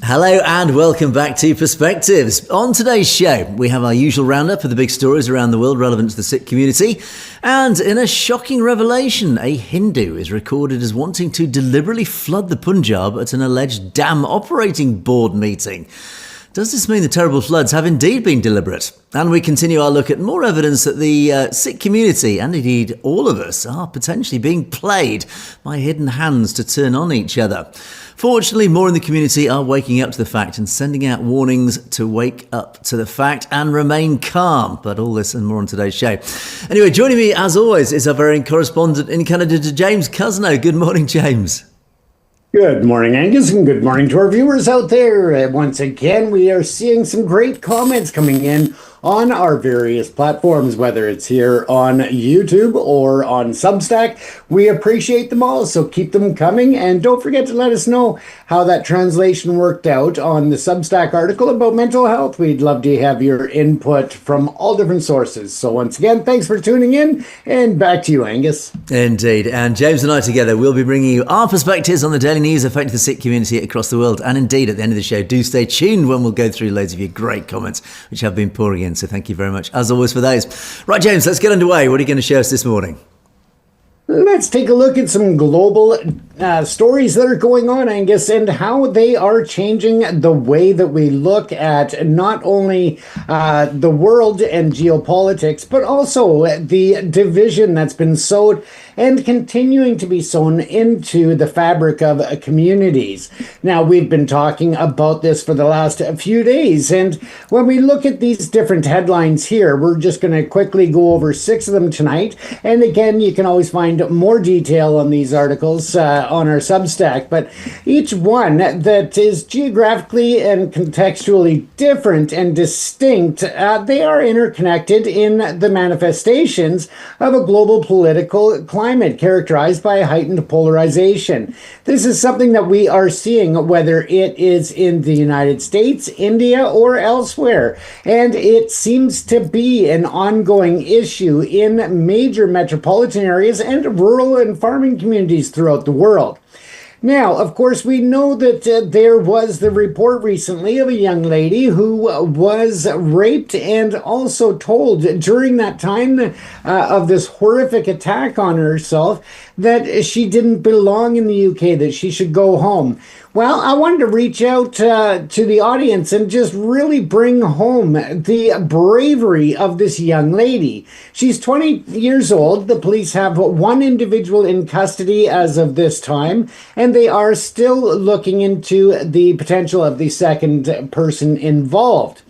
Hello and welcome back to Perspectives. On today's show, we have our usual roundup of the big stories around the world relevant to the Sikh community. And in a shocking revelation, a Hindu is recorded as wanting to deliberately flood the Punjab at an alleged dam operating board meeting. Does this mean the terrible floods have indeed been deliberate? And we continue our look at more evidence that the Sikh community, and indeed all of us, are potentially being played by hidden hands to turn on each other. Fortunately, more in the community are waking up to the fact and sending out warnings to wake up to the fact and remain calm. But all this and more on today's show. Anyway, joining me as always is our very own correspondent in Canada, James Cousineau. Good morning, James. Good morning, Angus, and good morning to our viewers out there. Once again, we are seeing some great comments coming in on our various platforms, whether it's here on YouTube or on Substack. We appreciate them all, so keep them coming. And don't forget to let us know how that translation worked out on the Substack article about mental health. We'd love to have your input from all different sources. So once again, thanks for tuning in, and back to you, Angus. Indeed. And James and I together will be bringing you our perspectives on the daily news affecting the Sikh community across the world. And indeed, at the end of the show, do stay tuned when we'll go through loads of your great comments, which have been pouring in. So thank you very much, as always, for those. Right, James, let's get underway. What are you going to show us this morning? Let's take a look at some global stories that are going on, Angus, and how they are changing the way that we look at not only the world and geopolitics, but also the division that's been sowed and continuing to be sown into the fabric of communities. Now, we've been talking about this for the last few days, and when we look at these different headlines here, we're just going to quickly go over 6 of them tonight. And again, you can always find more detail on these articles on our Substack, but each one that is geographically and contextually different and distinct, they are interconnected in the manifestations of a global political climate characterized by heightened polarization. This is something that we are seeing, whether it is in the United States, India, or elsewhere, and it seems to be an ongoing issue in major metropolitan areas and rural and farming communities throughout the world. Now, of course, we know that there was the report recently of a young lady who was raped and also told during that time of this horrific attack on herself that she didn't belong in the UK, that she should go home. Well, I wanted to reach out to the audience and just really bring home the bravery of this young lady. She's 20 years old. The police have one individual in custody as of this time, and they are still looking into the potential of the second person involved.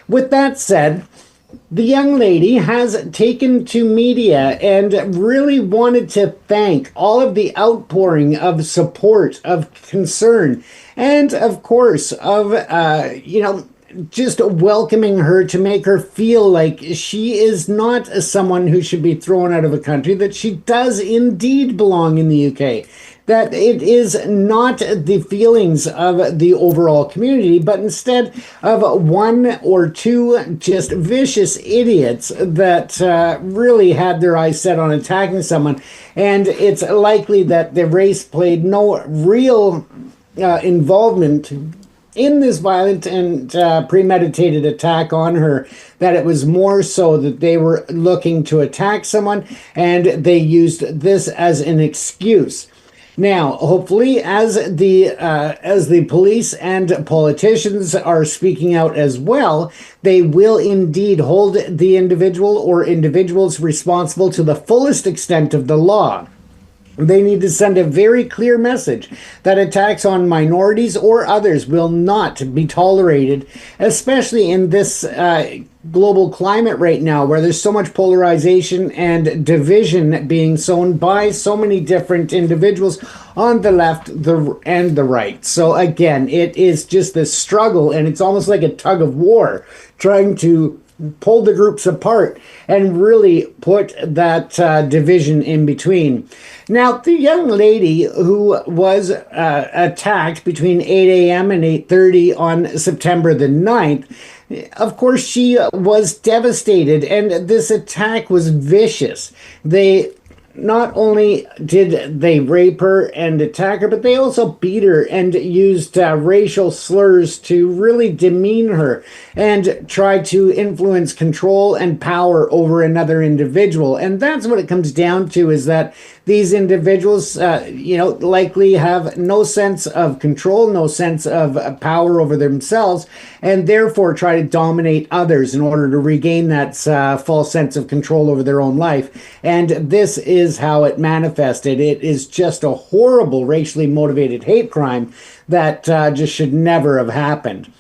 With that said, the young lady has taken to media and really wanted to thank all of the outpouring of support, of concern, and of course of, just welcoming her to make her feel like she is not someone who should be thrown out of a country, that she does indeed belong in the UK. That it is not the feelings of the overall community, but instead of one or two just vicious idiots that really had their eyes set on attacking someone. And it's likely that the race played no real involvement in this violent and premeditated attack on her, that it was more so that they were looking to attack someone and they used this as an excuse. Now, hopefully, as the police and politicians are speaking out as well, they will indeed hold the individual or individuals responsible to the fullest extent of the law. They need to send a very clear message that attacks on minorities or others will not be tolerated, especially in this global climate right now where there's so much polarization and division being sown by so many different individuals on the left and the right. So again, it is just this struggle, and it's almost like a tug of war trying to pull the groups apart and really put that division in between. Now, the young lady who was attacked between 8 a.m. and 8:30 on September the 9th, of course, she was devastated, and this attack was vicious. not only did they rape her and attack her, but they also beat her and used racial slurs to really demean her and try to influence control and power over another individual. And that's what it comes down to, is that these individuals, likely have no sense of control, no sense of power over themselves, and therefore try to dominate others in order to regain that false sense of control over their own life. And this is how it manifested. It is just a horrible racially motivated hate crime that just should never have happened.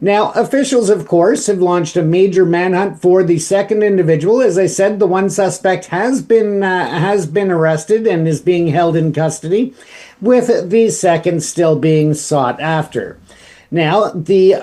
Now, officials, of course, have launched a major manhunt for the second individual. As I said, the one suspect has been arrested and is being held in custody, with the second still being sought after. Now, the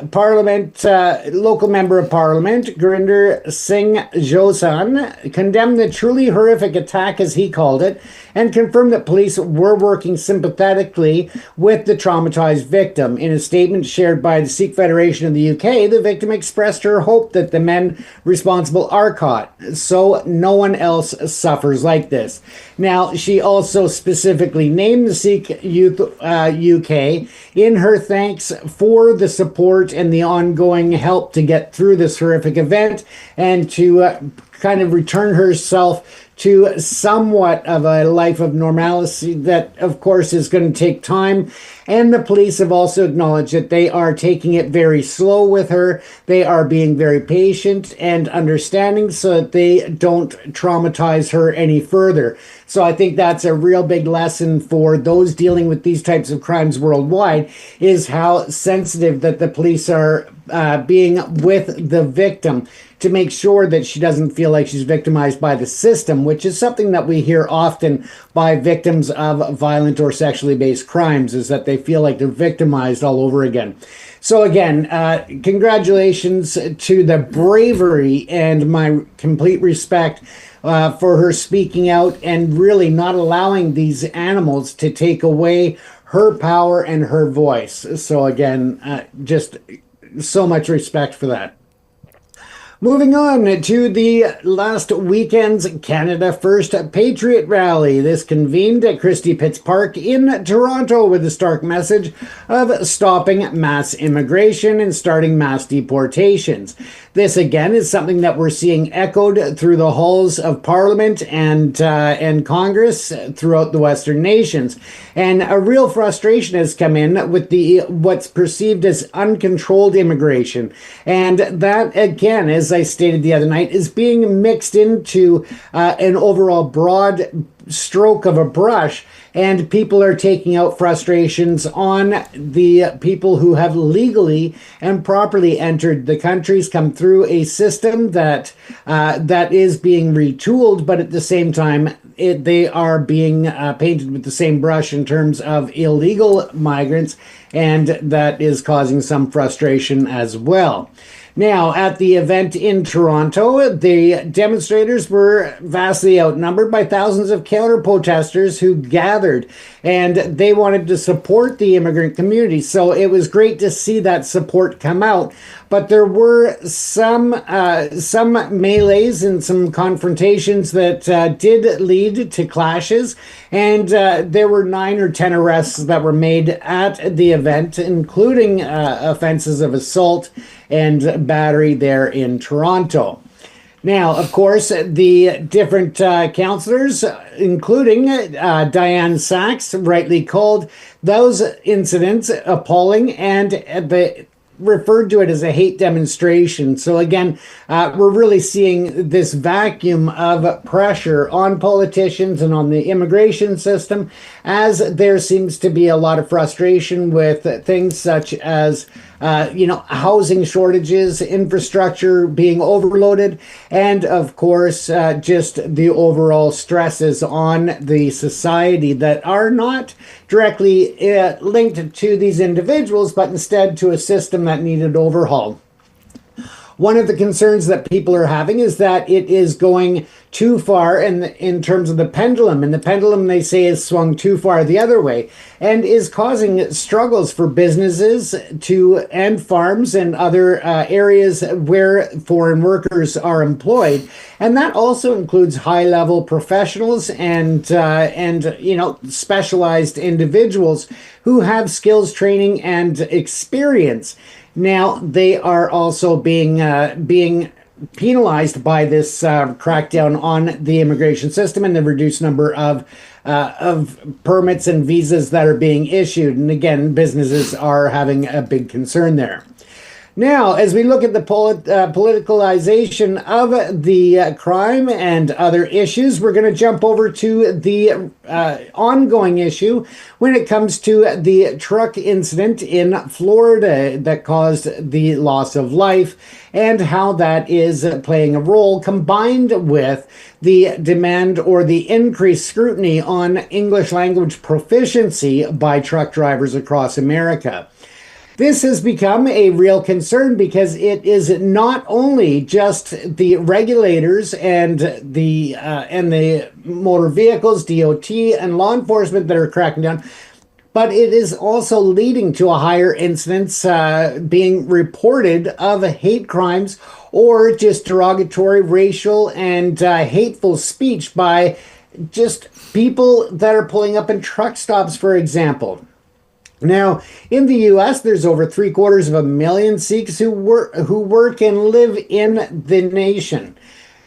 local member of parliament, Gurinder Singh Josan, condemned the truly horrific attack, as he called it, and confirmed that police were working sympathetically with the traumatized victim. In a statement shared by the Sikh Federation of the UK, the victim expressed her hope that the men responsible are caught, so no one else suffers like this. Now, she also specifically named the Sikh Youth UK in her thanks for the support and the ongoing help to get through this horrific event, and to kind of return herself to somewhat of a life of normalcy that, of course, is going to take time. And the police have also acknowledged that they are taking it very slow with her. They are being very patient and understanding so that they don't traumatize her any further. So I think that's a real big lesson for those dealing with these types of crimes worldwide, is how sensitive that the police are being with the victim, to make sure that she doesn't feel like she's victimized by the system, which is something that we hear often by victims of violent or sexually based crimes, is that they feel like they're victimized all over again. So again, congratulations to the bravery, and my complete respect for her speaking out and really not allowing these animals to take away her power and her voice. So again, just so much respect for that. Moving on to the last weekend's Canada First Patriot Rally. This convened at Christie Pitts Park in Toronto with a stark message of stopping mass immigration and starting mass deportations. This, again, is something that we're seeing echoed through the halls of Parliament and Congress throughout the Western nations. And a real frustration has come in with what's perceived as uncontrolled immigration. And that, again, as I stated the other night, is being mixed into an overall broad stroke of a brush, and people are taking out frustrations on the people who have legally and properly entered the countries, come through a system that is being retooled, but at the same time they are being painted with the same brush in terms of illegal migrants, and that is causing some frustration as well. Now, at the event in Toronto, the demonstrators were vastly outnumbered by thousands of counter-protesters who gathered, and they wanted to support the immigrant community. So it was great to see that support come out. But there were some melees and some confrontations that did lead to clashes, and there were 9 or 10 arrests that were made at the event, including offenses of assault and battery there in Toronto. Now, of course, the different councillors, including Diane Sachs, rightly called those incidents appalling, and referred to it as a hate demonstration. So again, we're really seeing this vacuum of pressure on politicians and on the immigration system, as there seems to be a lot of frustration with things such as housing shortages, infrastructure being overloaded, and of course, just the overall stresses on the society that are not directly linked to these individuals, but instead to a system that needed overhaul. One of the concerns that people are having is that it is going too far in terms of the pendulum. And the pendulum, they say, is swung too far the other way and is causing struggles for businesses and farms and other areas where foreign workers are employed. And that also includes high-level professionals and specialized individuals who have skills, training, and experience. Now, they are also being penalized by this crackdown on the immigration system and the reduced number of permits and visas that are being issued. And again, businesses are having a big concern there. Now, as we look at the politicalization of the crime and other issues, we're going to jump over to the ongoing issue when it comes to the truck incident in Florida that caused the loss of life and how that is playing a role, combined with the demand or the increased scrutiny on English language proficiency by truck drivers across America. This has become a real concern because it is not only just the regulators and the motor vehicles, DOT, and law enforcement that are cracking down, but it is also leading to a higher incidence being reported of hate crimes or just derogatory, racial, and hateful speech by just people that are pulling up in truck stops, for example. Now, in the U.S., there's over 750,000 Sikhs who work and live in the nation.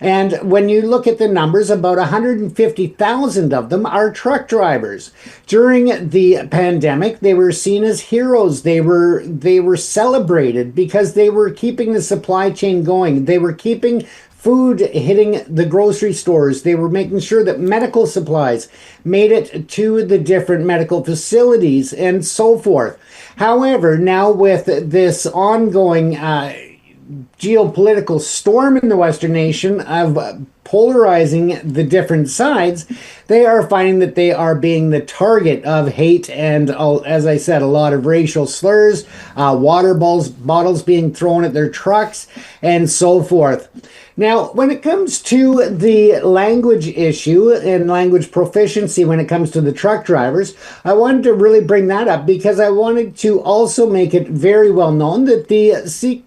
And when you look at the numbers, about 150,000 of them are truck drivers. During the pandemic, they were seen as heroes. They were celebrated because they were keeping the supply chain going. They were keeping food hitting the grocery stores. They were making sure that medical supplies made it to the different medical facilities and so forth. However, now with this ongoing geopolitical storm in the Western nation of polarizing the different sides, they are finding that they are being the target of hate and, as I said, a lot of racial slurs, water bottles being thrown at their trucks, and so forth. Now, when it comes to the language issue and language proficiency when it comes to the truck drivers, I wanted to really bring that up because I wanted to also make it very well known that the Sikh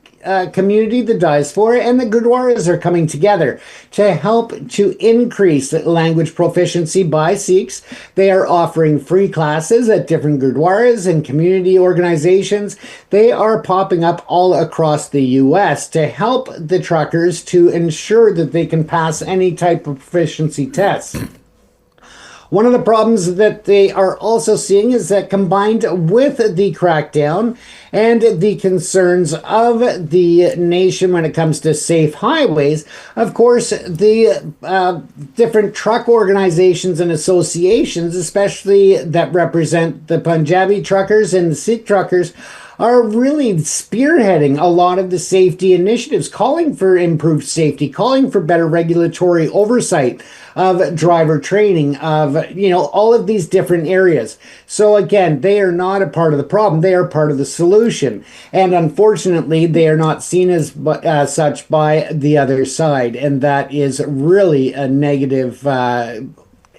community, the diaspora, and the Gurdwaras are coming together to help to increase language proficiency by Sikhs. They are offering free classes at different Gurdwaras and community organizations. They are popping up all across the U.S. to help the truckers to ensure that they can pass any type of proficiency tests. One of the problems that they are also seeing is that combined with the crackdown and the concerns of the nation when it comes to safe highways, of course, the different truck organizations and associations, especially that represent the Punjabi truckers and the Sikh truckers, are really spearheading a lot of the safety initiatives, calling for improved safety, calling for better regulatory oversight of driver training, of, all of these different areas. So again, they are not a part of the problem. They are part of the solution. And unfortunately, they are not seen as such by the other side. And that is really a negative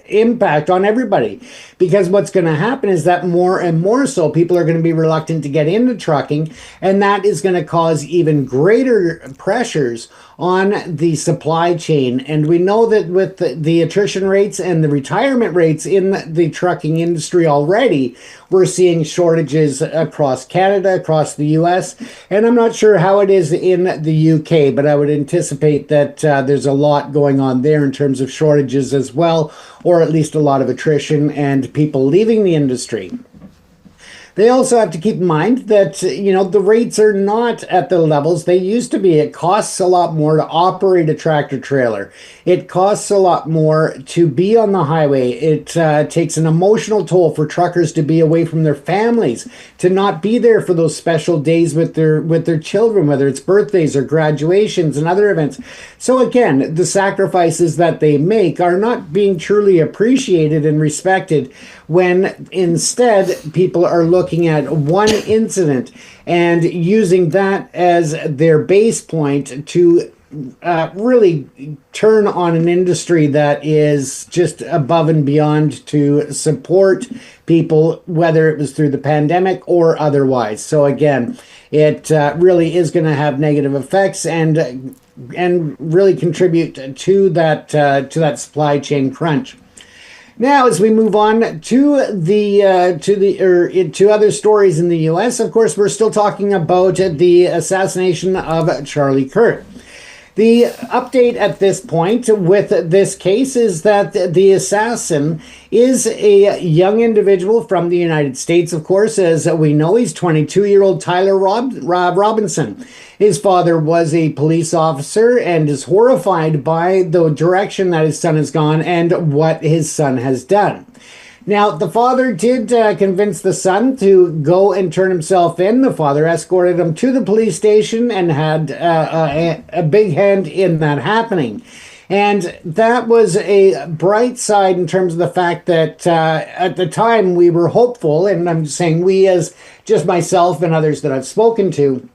impact on everybody, because what's going to happen is that more and more so people are going to be reluctant to get into trucking, and that is going to cause even greater pressures on the supply chain. And we know that with the attrition rates and the retirement rates in the trucking industry already, we're seeing shortages across Canada, across the US, and I'm not sure how it is in the UK, but I would anticipate that there's a lot going on there in terms of shortages as well, or at least a lot of attrition and people leaving the industry. They also have to keep in mind that, the rates are not at the levels they used to be. It costs a lot more to operate a tractor trailer. It costs a lot more to be on the highway. It takes an emotional toll for truckers to be away from their families, to not be there for those special days with their children, whether it's birthdays or graduations and other events. So again, the sacrifices that they make are not being truly appreciated and respected, when instead people are looking at one incident and using that as their base point to really turn on an industry that is just above and beyond to support people, whether it was through the pandemic or otherwise. So again, it really is going to have negative effects and really contribute to that supply chain crunch. Now, as we move on to to other stories in the U.S., of course, we're still talking about the assassination of Charlie Kirk. The update at this point with this case is that the assassin is a young individual from the United States, of course. As we know, he's 22-year-old Tyler Robinson. His father was a police officer and is horrified by the direction that his son has gone and what his son has done. Now, the father did convince the son to go and turn himself in. The father escorted him to the police station and had a big hand in that happening. And that was a bright side in terms of the fact that at the time we were hopeful, and I'm saying we as just myself and others that I've spoken to,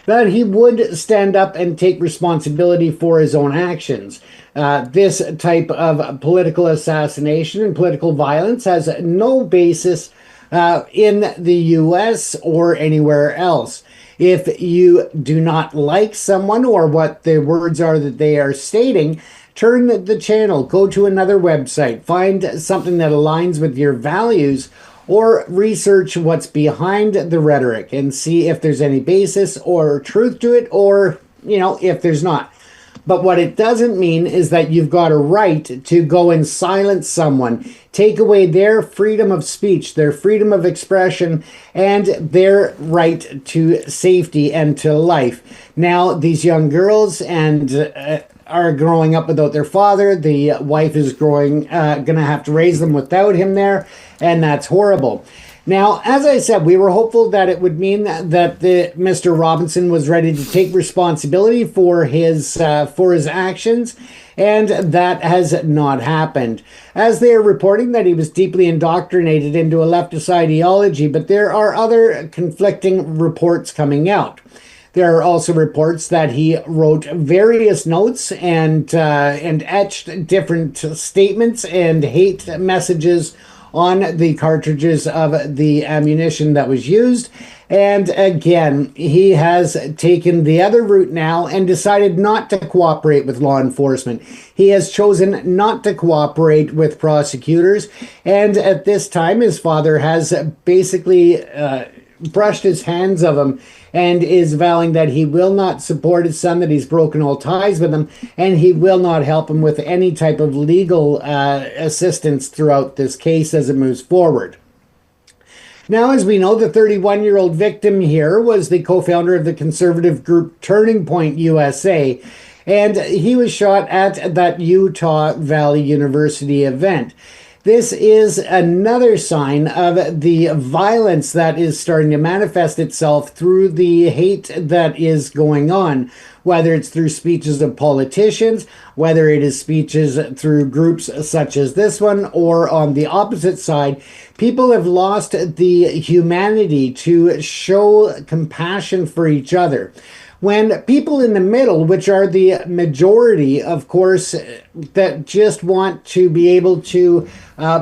that he would stand up and take responsibility for his own actions. This type of political assassination and political violence has no basis in the U.S. or anywhere else. If you do not like someone or what the words are that they are stating, turn the channel, go to another website, find something that aligns with your values, or research what's behind the rhetoric and see if there's any basis or truth to it, or, if there's not. But what it doesn't mean is that you've got a right to go and silence someone, take away their freedom of speech, their freedom of expression, and their right to safety and to life. Now, these young girls are growing up without their father. The wife is going to have to raise them without him there, and that's horrible. Now, as I said, we were hopeful that it would mean that Mr. Robinson was ready to take responsibility for his actions, and that has not happened. As they are reporting that he was deeply indoctrinated into a leftist ideology, but there are other conflicting reports coming out. There are also reports that he wrote various notes and etched different statements and hate messages on the cartridges of the ammunition that was used. And again, he has taken the other route now and decided not to cooperate with law enforcement. He has chosen not to cooperate with prosecutors. And at this time, his father has basically brushed his hands of him and is vowing that he will not support his son, that he's broken all ties with him, and he will not help him with any type of legal assistance throughout this case as it moves forward. Now, as we know, the 31-year-old victim here was the co-founder of the conservative group Turning Point USA, and he was shot at that Utah Valley University event. This is another sign of the violence that is starting to manifest itself through the hate that is going on, whether it's through speeches of politicians, whether it is speeches through groups such as this one, or on the opposite side. People have lost the humanity to show compassion for each other. When people in the middle, which are the majority, of course, that just want to be able to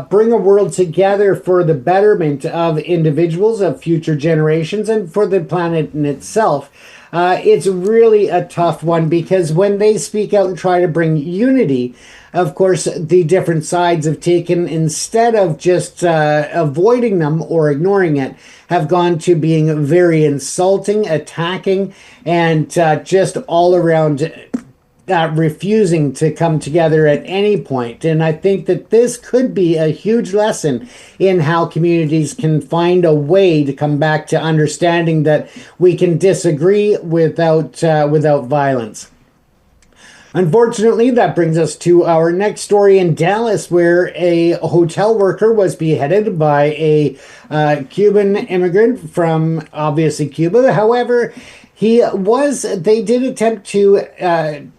bring a world together for the betterment of individuals, of future generations, and for the planet in itself, it's really a tough one, because when they speak out and try to bring unity, of course, the different sides have taken, instead of just avoiding them or ignoring it, have gone to being very insulting, attacking, and just all around refusing to come together at any point. And I think that this could be a huge lesson in how communities can find a way to come back to understanding that we can disagree without violence. Unfortunately, that brings us to our next story in Dallas, where a hotel worker was beheaded by a Cuban immigrant from, obviously, Cuba. However, they did attempt to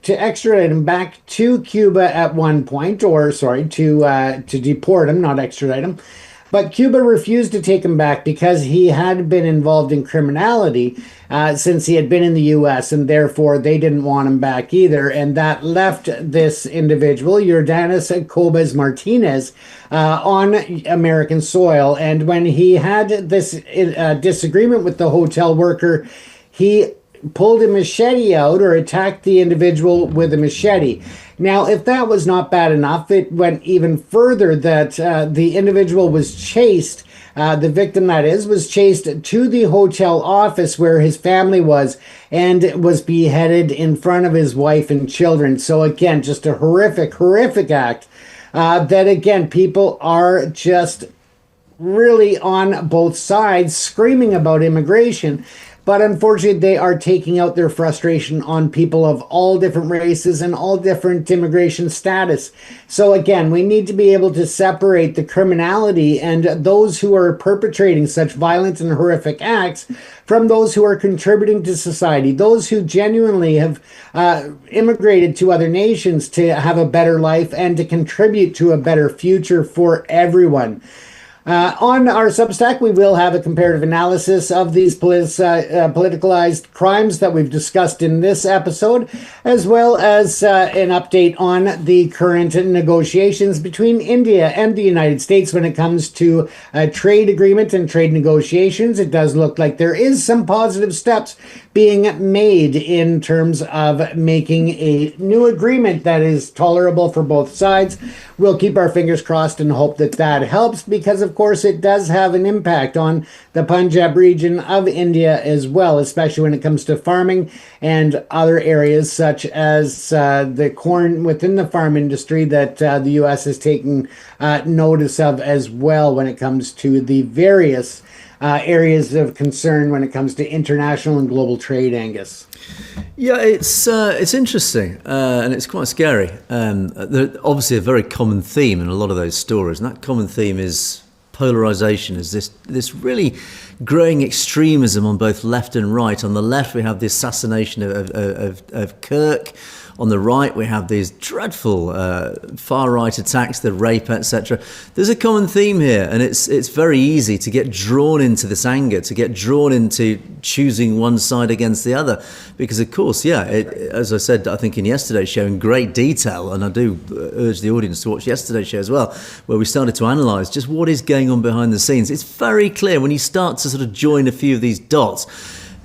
extradite him back to Cuba at one point, to deport him, not extradite him. But Cuba refused to take him back because he had been involved in criminality since he had been in the U.S., and therefore they didn't want him back either. And that left this individual, Jordanis Cobas Martinez, on American soil. And when he had this disagreement with the hotel worker, he pulled a machete out or attacked the individual with a machete. Now, if that was not bad enough, it went even further that the individual was chased, the victim that is, was chased to the hotel office where his family was and was beheaded in front of his wife and children. So again, just a horrific, horrific act that again, people are just really on both sides screaming about immigration. But unfortunately, they are taking out their frustration on people of all different races and all different immigration status. So again, we need to be able to separate the criminality and those who are perpetrating such violent and horrific acts from those who are contributing to society, those who genuinely have immigrated to other nations to have a better life and to contribute to a better future for everyone. On our Substack, we will have a comparative analysis of these politicalized crimes that we've discussed in this episode, as well as an update on the current negotiations between India and the United States when it comes to a trade agreement and trade negotiations. It does look like there is some positive steps being made in terms of making a new agreement that is tolerable for both sides. We'll keep our fingers crossed and hope that that helps, because of course it does have an impact on the Punjab region of India as well, especially when it comes to farming and other areas such as the corn within the farm industry that the U.S. is taking notice of as well when it comes to the various areas of concern when it comes to international and global trade, Angus. Yeah, it's interesting and it's quite scary. There's obviously a very common theme in a lot of those stories, and that common theme is polarization, is this really growing extremism on both left and right. On the left, we have the assassination of Kirk. On the right, we have these dreadful far-right attacks, the rape, etc. There's a common theme here, and it's very easy to get drawn into this anger, to get drawn into choosing one side against the other. Because, of course, as I said, I think in yesterday's show in great detail, and I do urge the audience to watch yesterday's show as well, where we started to analyse just what is going on behind the scenes. It's very clear when you start to sort of join a few of these dots.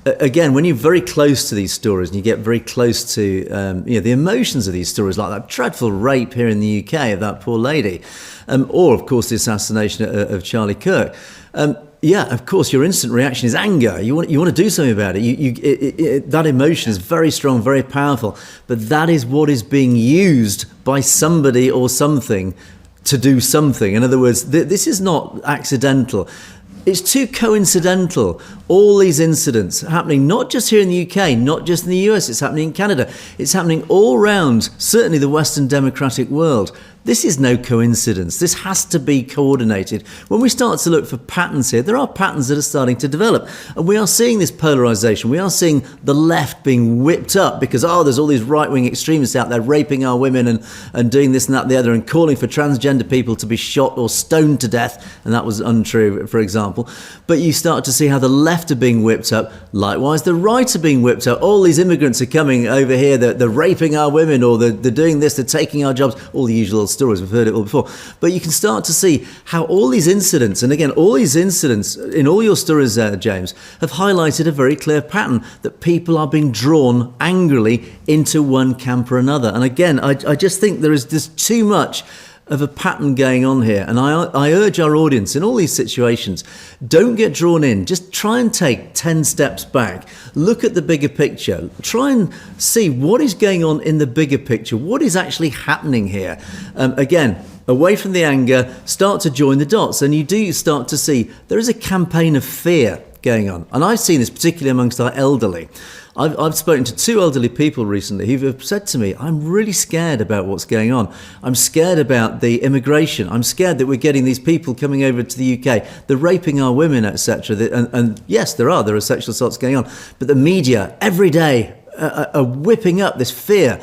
Again, when you're very close to these stories and you get very close to the emotions of these stories, like that dreadful rape here in the UK of that poor lady, or of course the assassination of Charlie Kirk, of course your instant reaction is anger. You want to do something about it. That emotion is very strong, very powerful, but that is what is being used by somebody or something to do something. In other words, this is not accidental. It's too coincidental. All these incidents happening, not just here in the UK, not just in the US, it's happening in Canada. It's happening all around, certainly the Western democratic world. This is no coincidence. This has to be coordinated. When we start to look for patterns here, there are patterns that are starting to develop. And we are seeing this polarization. We are seeing the left being whipped up because, there's all these right-wing extremists out there raping our women and doing this and that and the other and calling for transgender people to be shot or stoned to death. And that was untrue, for example. But you start to see how the left are being whipped up. Likewise, the right are being whipped up. All these immigrants are coming over here. They're raping our women, or they're doing this, they're taking our jobs. All the usual stories, we've heard it all before. But you can start to see how all these incidents, and again, all these incidents in all your stories there, James, have highlighted a very clear pattern that people are being drawn angrily into one camp or another. And again, I just think there is just too much of a pattern going on here. And I urge our audience in all these situations, don't get drawn in. Just try and take 10 steps back. Look at the bigger picture. Try and see what is going on in the bigger picture. What is actually happening here? Again, away from the anger, start to join the dots. And you do start to see there is a campaign of fear going on. And I've seen this particularly amongst our elderly. I've spoken to 2 elderly people recently who have said to me, I'm really scared about what's going on. I'm scared about the immigration. I'm scared that we're getting these people coming over to the UK. They're raping our women, etc. And yes, there are sexual assaults going on. But the media every day are whipping up this fear.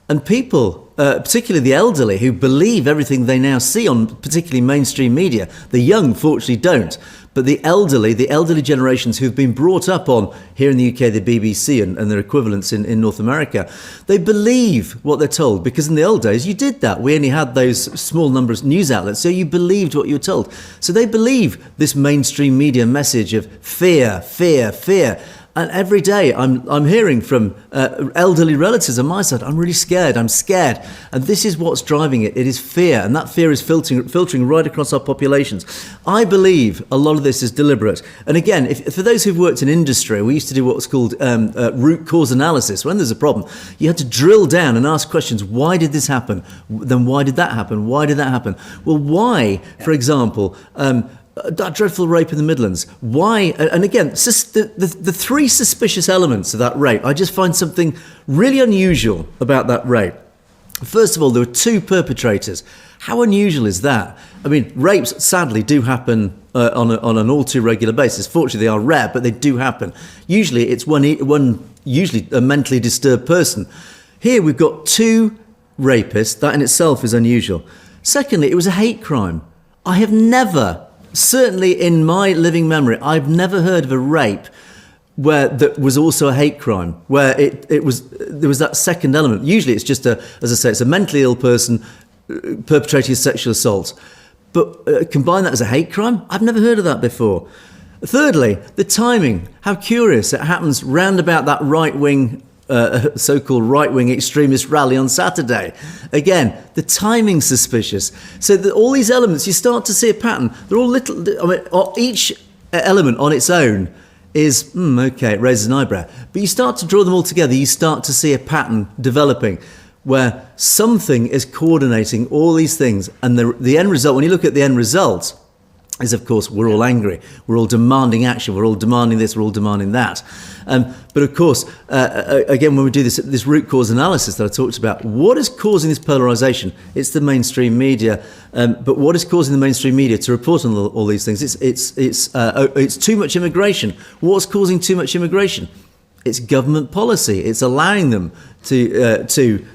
And people, particularly the elderly, who believe everything they now see on particularly mainstream media. The young, fortunately, don't. But the elderly generations who've been brought up on, here in the UK, the BBC and their equivalents in North America, they believe what they're told, because in the old days, you did that. We only had those small numbers of news outlets, so you believed what you were told. So they believe this mainstream media message of fear, fear, fear. And every day I'm hearing from elderly relatives on my side, I'm really scared, I'm scared. And this is what's driving it. It is fear. And that fear is filtering right across our populations. I believe a lot of this is deliberate. And again, for those who've worked in industry, we used to do what was called root cause analysis. When there's a problem, you had to drill down and ask questions. Why did this happen? Then why did that happen? Why did that happen? Well, why, for example, that dreadful rape in the Midlands. Why? And again, the three suspicious elements of that rape, I just find something really unusual about that rape. First of all, there were two perpetrators. How unusual is that? I mean, rapes sadly do happen on an all too regular basis. Fortunately, they are rare, but they do happen. Usually, it's usually a mentally disturbed person. Here, we've got two rapists. That in itself is unusual. Secondly, it was a hate crime. I have never, certainly in my living memory, I've never heard of a rape where that was also a hate crime, where there was that second element. Usually it's just as I say, it's a mentally ill person perpetrating a sexual assault. But combine that as a hate crime? I've never heard of that before. Thirdly, the timing. How curious. It happens round about that right-wing so-called right-wing extremist rally on Saturday. Again, the timing's suspicious. So all these elements, you start to see a pattern. They're all little. I mean, each element on its own is okay. It raises an eyebrow. But you start to draw them all together. You start to see a pattern developing, where something is coordinating all these things, and the end result. When you look at the end result, is of course we're all angry, we're all demanding action, we're all demanding this, we're all demanding that. But of course, again, when we do this root cause analysis that I talked about, what is causing this polarisation? It's the mainstream media. But what is causing the mainstream media to report on all these things? It's too much immigration. What's causing too much immigration? It's government policy. It's allowing them to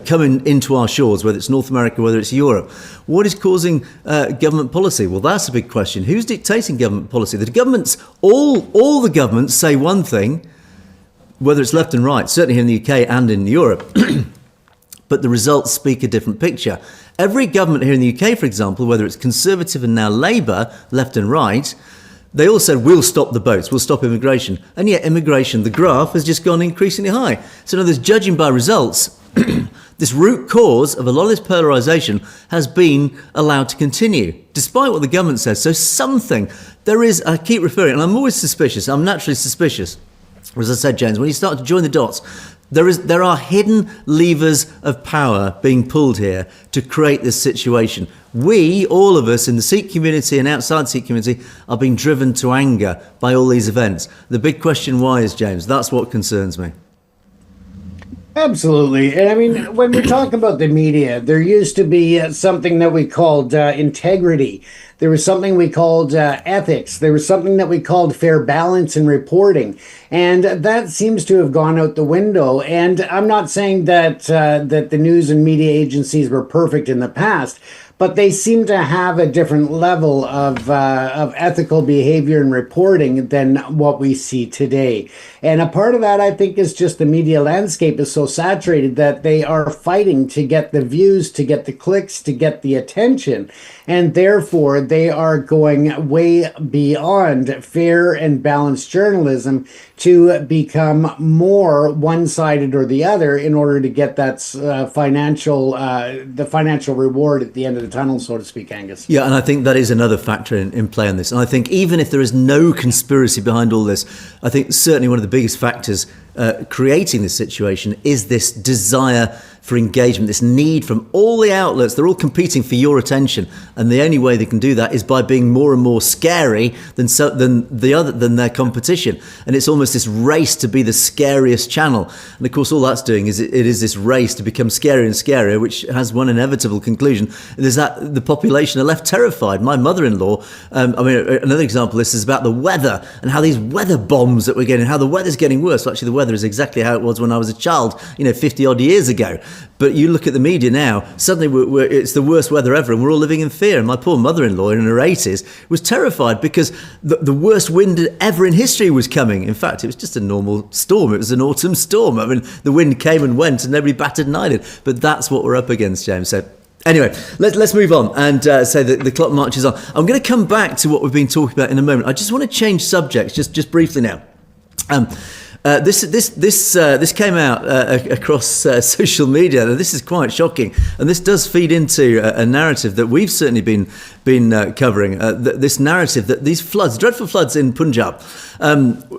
coming into our shores, whether it's North America, whether it's Europe. What is causing government policy? Well, that's a big question. Who's dictating government policy? The governments, all the governments say one thing, whether it's left and right, certainly here in the UK and in Europe, but the results speak a different picture. Every government here in the UK, for example, whether it's Conservative and now Labour, left and right, they all said, we'll stop the boats, we'll stop immigration. And yet immigration, the graph has just gone increasingly high. So in other words, judging by results, this root cause of a lot of this polarisation has been allowed to continue, despite what the government says. So something, there is, I keep referring, and I'm always suspicious, I'm naturally suspicious. As I said, James, when you start to join the dots, there are hidden levers of power being pulled here to create this situation. We, all of us in the Sikh community and outside the Sikh community, are being driven to anger by all these events. The big question why is, James, that's what concerns me. Absolutely. And I mean, when we talk about the media, there used to be something that we called integrity. There was something we called ethics. There was something that we called fair balance in reporting. And that seems to have gone out the window. And I'm not saying that that the news and media agencies were perfect in the past, but they seem to have a different level of ethical behavior and reporting than what we see today. And a part of that, I think, is just the media landscape is so saturated that they are fighting to get the views, to get the clicks, to get the attention. And therefore, they are going way beyond fair and balanced journalism to become more one-sided or the other in order to get that the financial reward at the end of the tunnel, so to speak, Angus. Yeah, and I think that is another factor in play on this. And I think even if there is no conspiracy behind all this, I think certainly one of the biggest factors creating this situation is this desire for engagement, this need from all the outlets. They're all competing for your attention, and the only way they can do that is by being more and more scary than their competition. And it's almost this race to be the scariest channel. And of course, all that's doing is it is this race to become scarier and scarier, which has one inevitable conclusion. There's that the population are left terrified. My mother-in-law, another example of this is about the weather and how these weather bombs that we're getting, how the weather's getting worse. Actually, the weather is exactly how it was when I was a child, 50 odd years ago. But you look at the media now, suddenly it's the worst weather ever, and we're all living in fear. And my poor mother-in-law in her 80s was terrified because the worst wind ever in history was coming. In fact, it was just a normal storm. It was an autumn storm. I mean, the wind came and went and nobody batted an eyelid. But that's what we're up against, James. So anyway, let's move on and say that the clock marches on. I'm going to come back to what we've been talking about in a moment. I just want to change subjects just briefly now. This came out across social media. Now, this is quite shocking, and this does feed into a narrative that we've certainly been covering. This narrative that these floods, dreadful floods in Punjab,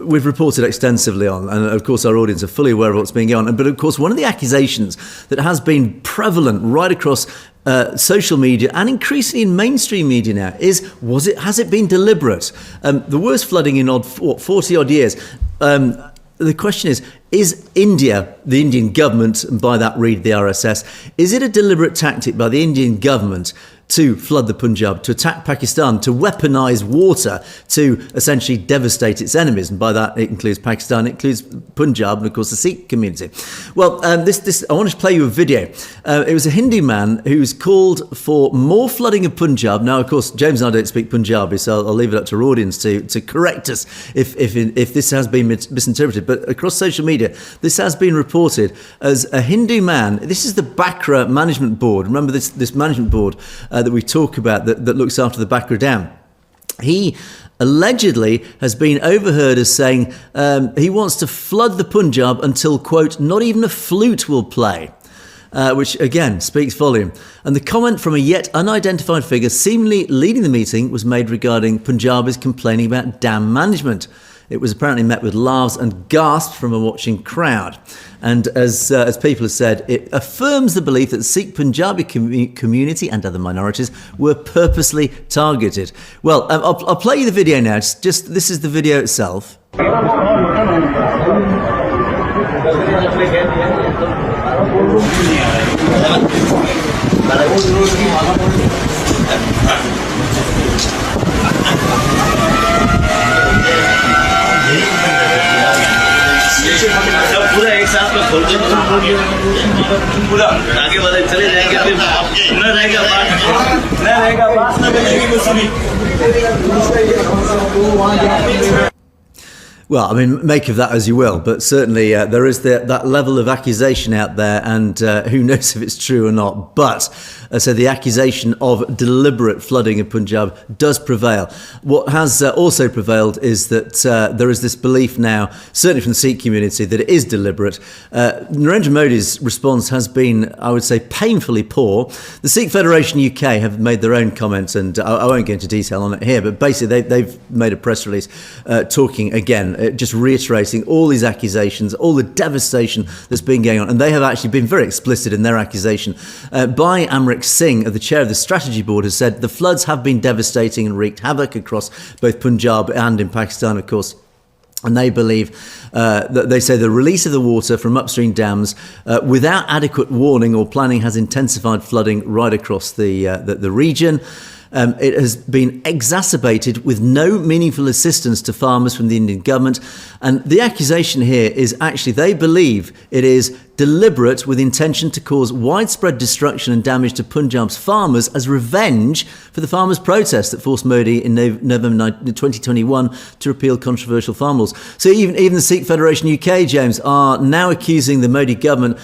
we've reported extensively on, and of course our audience are fully aware of what's been going on. But of course, one of the accusations that has been prevalent right across social media and increasingly in mainstream media now is, has it been deliberate? The worst flooding in 40 odd years. The question is India, the Indian government, and by that read the RSS, is it a deliberate tactic by the Indian government to flood the Punjab, to attack Pakistan, to weaponize water, to essentially devastate its enemies? And by that, it includes Pakistan, it includes Punjab, and of course the Sikh community. Well, this I want to play you a video. It was a Hindu man who's called for more flooding of Punjab. Now, of course, James and I don't speak Punjabi, so I'll leave it up to our audience to correct us if this has been misinterpreted. But across social media, this has been reported as a Hindu man. This is the Bakra Management Board. Remember this management board that we talk about that looks after the Bakra Dam. He allegedly has been overheard as saying he wants to flood the Punjab until, quote, not even a flute will play. Which, again, speaks volume. And the comment from a yet unidentified figure seemingly leading the meeting was made regarding Punjabis complaining about dam management. It was apparently met with laughs and gasps from a watching crowd. And as people have said, it affirms the belief that the Sikh Punjabi community and other minorities were purposely targeted. Well, I'll play you the video now. Just this is the video itself. पूरा एक साथ में खोल पूरा आगे वाले चले जाएंगे फिर न रहेगा बात न बनेगी कुछ नहीं. Well, I mean, make of that as you will, but certainly there is that level of accusation out there, and who knows if it's true or not. But so the accusation of deliberate flooding of Punjab does prevail. What has also prevailed is that there is this belief now, certainly from the Sikh community, that it is deliberate. Narendra Modi's response has been, I would say, painfully poor. The Sikh Federation UK have made their own comments, and I won't go into detail on it here, but basically they've made a press release talking again, just reiterating all these accusations, all the devastation that's been going on. And they have actually been very explicit in their accusation. By Amrit Singh, the chair of the strategy board, has said the floods have been devastating and wreaked havoc across both Punjab and in Pakistan, of course. And they believe that they say the release of the water from upstream dams without adequate warning or planning has intensified flooding right across the region. It has been exacerbated with no meaningful assistance to farmers from the Indian government. And the accusation here is actually they believe it is deliberate with intention to cause widespread destruction and damage to Punjab's farmers as revenge for the farmers' protests that forced Modi in November 2021 to repeal controversial farm laws. So even the Sikh Federation UK, James, are now accusing the Modi government,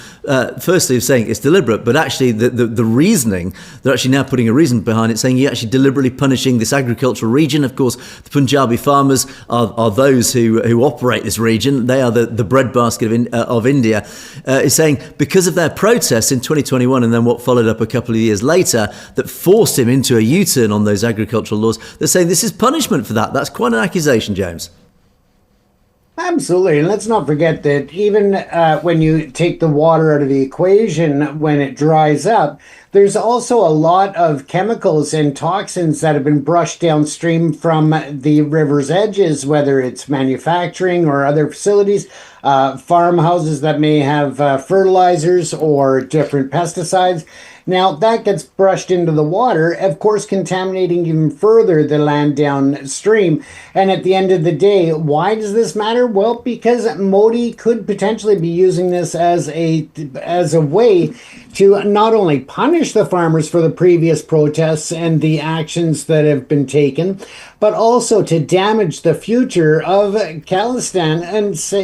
firstly, of saying it's deliberate, but actually the reasoning, they're actually now putting a reason behind it, saying you're actually deliberately punishing this agricultural region. Of course, the Punjabi farmers are those who operate this region. They are the breadbasket of India. Is saying because of their protests in 2021 and then what followed up a couple of years later that forced him into a U-turn on those agricultural laws, they're saying this is punishment for that. That's quite an accusation, James. Absolutely. And let's not forget that even when you take the water out of the equation, when it dries up, there's also a lot of chemicals and toxins that have been brushed downstream from the river's edges, whether it's manufacturing or other facilities, farmhouses that may have fertilizers or different pesticides. Now, that gets brushed into the water, of course, contaminating even further the land downstream. And at the end of the day, why does this matter? Well, because Modi could potentially be using this as a way to not only punish the farmers for the previous protests and the actions that have been taken, but also to damage the future of Khalistan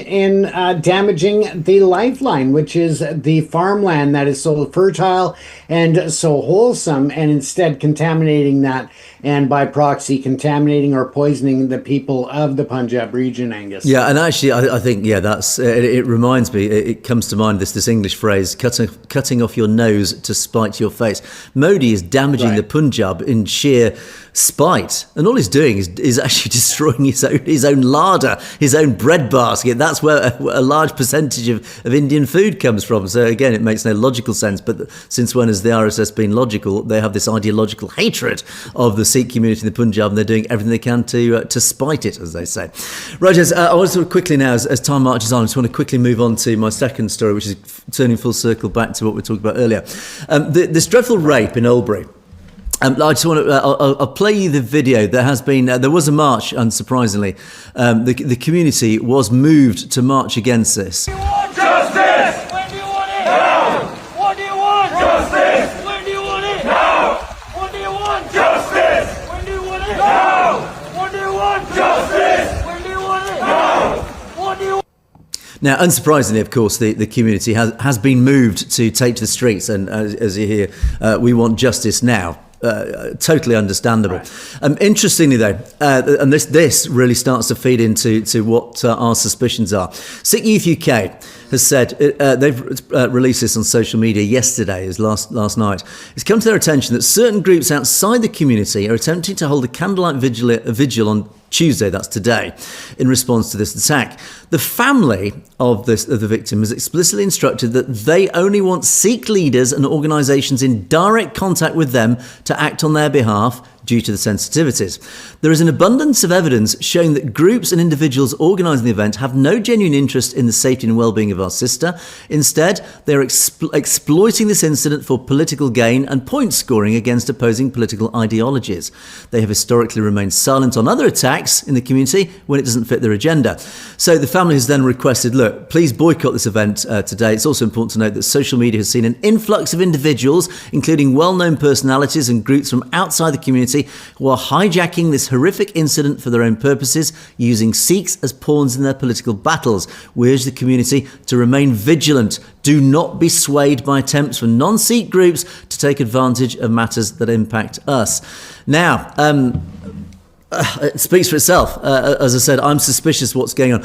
in damaging the lifeline, which is the farmland that is so fertile and so wholesome, and instead contaminating that, and by proxy contaminating or poisoning the people of the Punjab region, Angus. Yeah, and actually, I think, that's it reminds me, it comes to mind this English phrase, cutting off your nose to spite your face. Modi is damaging the Punjab in sheer spite, and all he's doing is actually destroying his own larder, his own bread basket. That's where a large percentage of Indian food comes from. So again, it makes no logical sense, but since when has the RSS been logical? They have this ideological hatred of the Sikh community in the Punjab, and they're doing everything they can to spite it, as they say. Right, I want to sort of quickly now, as time marches on, I just want to quickly move on to my second story, which is turning full circle back to what we were talking about earlier. This dreadful rape in Albury. I just want to. I'll play you the video. There was a march, unsurprisingly. The community was moved to march against this. Justice! When do you want it? Now! What do you want? Justice! When do you want it? Now! What do you want? Justice! When do you want it? Now! What do you want? Justice! When do you want it? Now! What do you want? Now, unsurprisingly, of course, the community has been moved to take to the streets, and as you hear, we want justice now. Totally understandable. Interestingly, though, and this really starts to feed into what our suspicions are. Sikh Youth UK has said they've released this on social media yesterday, as last night. It's come to their attention that certain groups outside the community are attempting to hold a candlelight vigil on Tuesday, that's today, in response to this attack. The family of the victim has explicitly instructed that they only want Sikh leaders and organisations in direct contact with them to act on their behalf due to the sensitivities. There is an abundance of evidence showing that groups and individuals organising the event have no genuine interest in the safety and well-being of our sister. Instead, they are exploiting this incident for political gain and point scoring against opposing political ideologies. They have historically remained silent on other attacks in the community when it doesn't fit their agenda. So the family has then requested, look, please boycott this event today. It's also important to note that social media has seen an influx of individuals, including well-known personalities and groups from outside the community, who are hijacking this horrific incident for their own purposes, using Sikhs as pawns in their political battles. We urge the community to remain vigilant. Do not be swayed by attempts from non-Sikh groups to take advantage of matters that impact us. Now, it speaks for itself. As I said, I'm suspicious of what's going on.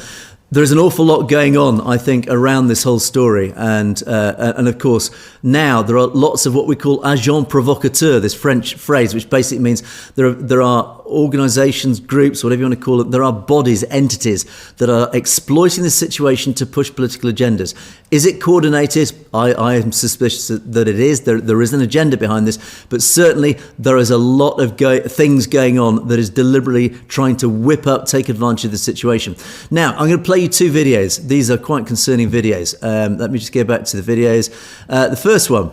There's an awful lot going on, I think, around this whole story. And of course, now there are lots of what we call agents provocateurs, this French phrase, which basically means there are organisations, groups, whatever you want to call it, there are bodies, entities that are exploiting this situation to push political agendas. Is it coordinated? I am suspicious that it is. There is an agenda behind this, but certainly there is a lot of things going on that is deliberately trying to whip up, take advantage of the situation. Now, I'm going to play you two videos. These are quite concerning videos. Let me just go back to the videos. The first one.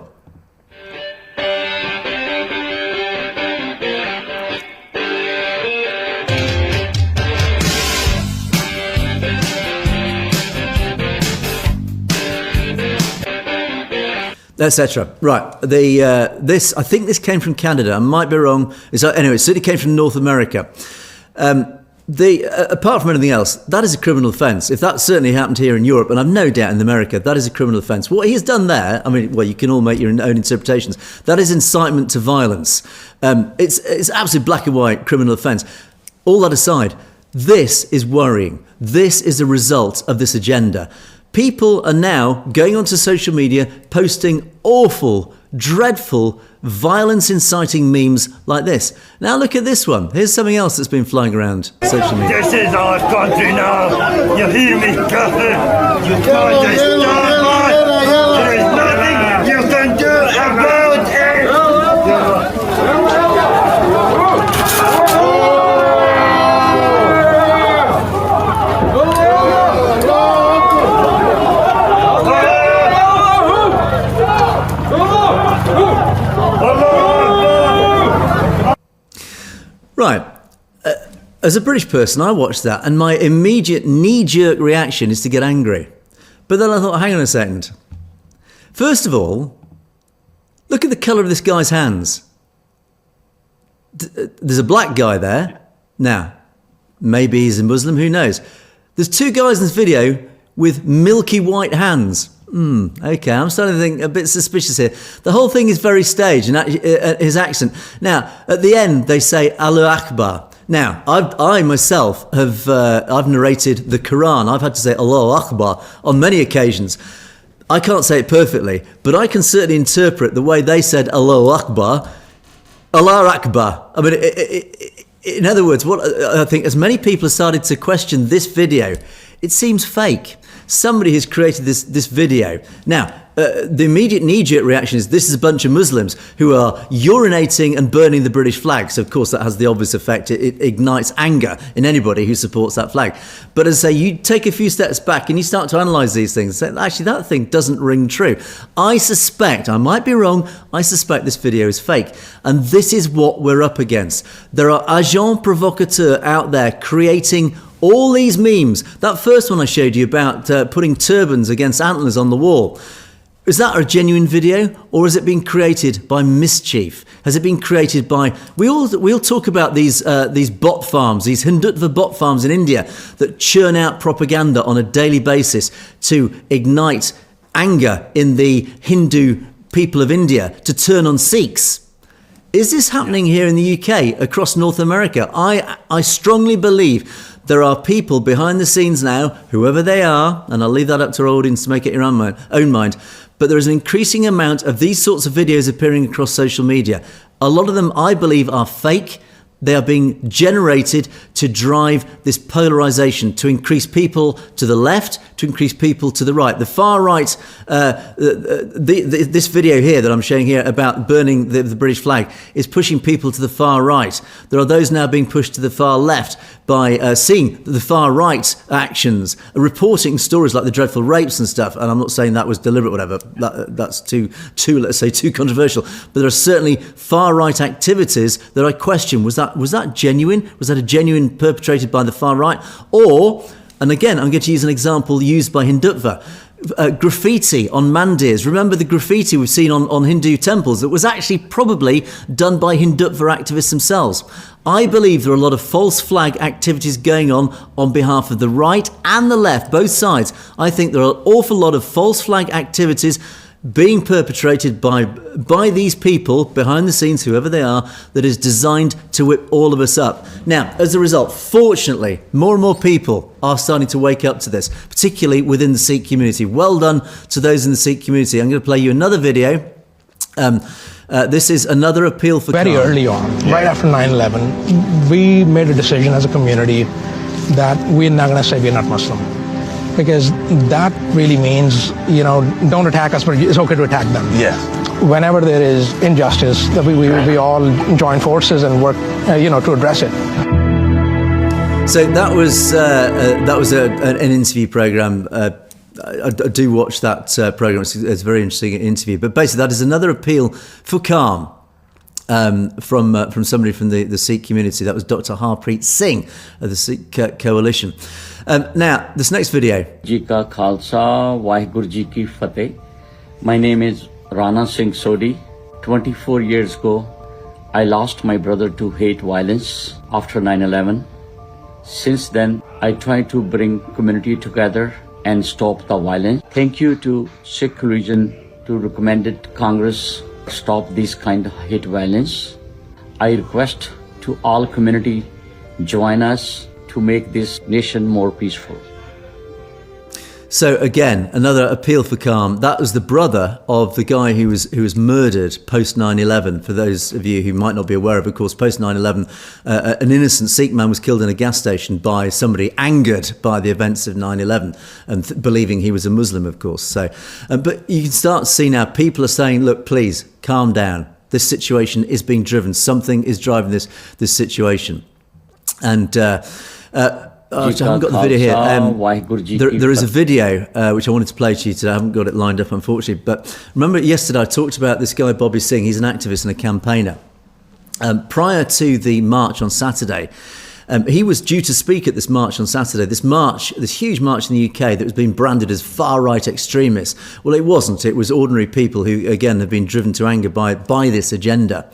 Etc. Right. This, I think this came from Canada. I might be wrong. Anyway, it certainly came from North America. Apart from anything else, that is a criminal offence. If that certainly happened here in Europe, and I've no doubt in America, that is a criminal offence. What he's done there, I mean, well, you can all make your own interpretations. That is incitement to violence. It's absolutely black and white criminal offence. All that aside, this is worrying. This is a result of this agenda. People are now going onto social media, posting awful, dreadful, violence-inciting memes like this. Now look at this one. Here's something else that's been flying around social media. This is our country now. You hear me, Governor? You can't disturb us. There is nothing you can do about it. as a British person, I watched that and my immediate knee-jerk reaction is to get angry. But then I thought, hang on a second. First of all, look at the colour of this guy's hands. There's a black guy there. Now, maybe he's a Muslim, who knows? There's two guys in this video with milky white hands. Okay, I'm starting to think a bit suspicious here. The whole thing is very staged, and his accent. Now, at the end, they say Allahu Akbar. Now, I myself have I've narrated the Quran. I've had to say Allahu Akbar on many occasions. I can't say it perfectly, but I can certainly interpret the way they said Allahu Akbar. Allah Akbar. I mean, in other words, what I think, as many people have started to question this video, it seems fake. Somebody has created this video. Now, the immediate knee-jerk reaction is this is a bunch of Muslims who are urinating and burning the British flag. So, of course, that has the obvious effect. It ignites anger in anybody who supports that flag. But as I say, you take a few steps back and you start to analyse these things. Say, actually, that thing doesn't ring true. I suspect, I might be wrong, I suspect this video is fake. And this is what we're up against. There are agents provocateurs out there creating all these memes. That first one I showed you about putting turbans against antlers on the wall. Is that a genuine video, or has it been created by mischief? Has it been created by... We all talk about these bot farms, these Hindutva bot farms in India that churn out propaganda on a daily basis to ignite anger in the Hindu people of India, to turn on Sikhs. Is this happening here in the UK, across North America? I strongly believe there are people behind the scenes now, whoever they are, and I'll leave that up to our audience to make it your own mind, but there is an increasing amount of these sorts of videos appearing across social media. A lot of them, I believe, are fake. They are being generated to drive this polarization, to increase people to the left, to increase people to the right. The far right, this video here that I'm showing here about burning the British flag is pushing people to the far right. There are those now being pushed to the far left by seeing the far right actions, reporting stories like the dreadful rapes and stuff. And I'm not saying that was deliberate, whatever. That's too let's say, too controversial. But there are certainly far right activities that I question. Was that genuine? Was that a genuine perpetrated by the far right? Or, and again, I'm going to use an example used by Hindutva, graffiti on mandirs. Remember the graffiti we've seen on Hindu temples that was actually probably done by Hindutva activists themselves. I believe there are a lot of false flag activities going on behalf of the right and the left, both sides. I think there are an awful lot of false flag activities being perpetrated by these people behind the scenes, whoever they are, that is designed to whip all of us up. Now, as a result, fortunately, more and more people are starting to wake up to this, particularly within the Sikh community. Well done to those in the Sikh community. I'm going to play you another video. This is another appeal for very early on, right after 9/11, we made a decision as a community that we're not going to say we're not Muslim. Because that really means, don't attack us, but it's okay to attack them. Yeah. Whenever there is injustice, that we all join forces and work, to address it. So that was an interview program. I do watch that program. It's a very interesting interview. But basically, that is another appeal for calm. From somebody from the Sikh community. That was Dr. Harpreet Singh of the Sikh Coalition. Now, this next video. Ji ka Khalsa, Waheguru Ji ki Fateh. My name is Rana Singh Sodhi. 24 years ago, I lost my brother to hate violence after 9/11. Since then, I try to bring community together and stop the violence. Thank you to Sikh religion to recommended Congress stop this kind of hate violence. I request to all community join us to make this nation more peaceful. So again, another appeal for calm. That was the brother of the guy who was murdered post 9/11. For those of you who might not be aware of course, post 9/11, an innocent Sikh man was killed in a gas station by somebody angered by the events of 9/11 and believing he was a Muslim, of course. So, but you can start to see now people are saying, "Look, please calm down. This situation is being driven. Something is driving this situation." And I haven't got the video here. There is a video which I wanted to play to you today. I haven't got it lined up, unfortunately. But remember yesterday I talked about this guy, Bobby Singh. He's an activist and a campaigner. Prior to the march on Saturday, He was due to speak at this march on Saturday. This huge march in the UK that was being branded as far-right extremists. Well, it wasn't. It was ordinary people who, again, have been driven to anger by this agenda.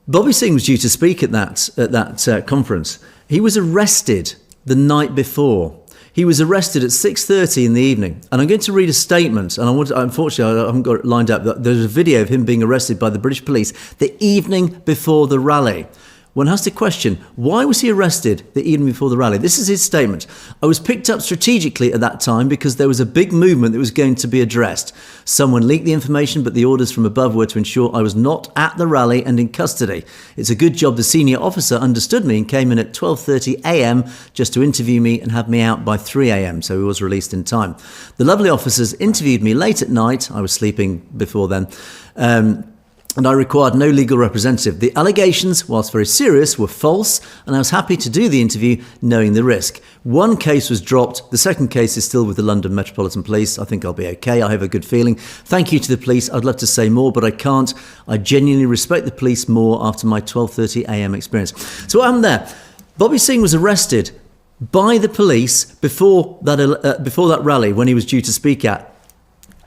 Bobby Singh was due to speak at that conference. He was arrested the night before. He was arrested at 6:30 in the evening. And I'm going to read a statement. And unfortunately, I haven't got it lined up. There's a video of him being arrested by the British police the evening before the rally. One has to question, why was he arrested the evening before the rally? This is his statement. I was picked up strategically at that time because there was a big movement that was going to be addressed. Someone leaked the information, but the orders from above were to ensure I was not at the rally and in custody. It's a good job the senior officer understood me and came in at 12:30 a.m. just to interview me and have me out by 3 a.m. So he was released in time. The lovely officers interviewed me late at night. I was sleeping before then. And I required no legal representative. The allegations, whilst very serious, were false, and I was happy to do the interview knowing the risk. One case was dropped. The second case is still with the London Metropolitan Police. I think I'll be okay. I have a good feeling. Thank you to the police. I'd love to say more, but I can't. I genuinely respect the police more after my 12:30 a.m. experience. So what happened there? Bobby Singh was arrested by the police before that rally when he was due to speak at.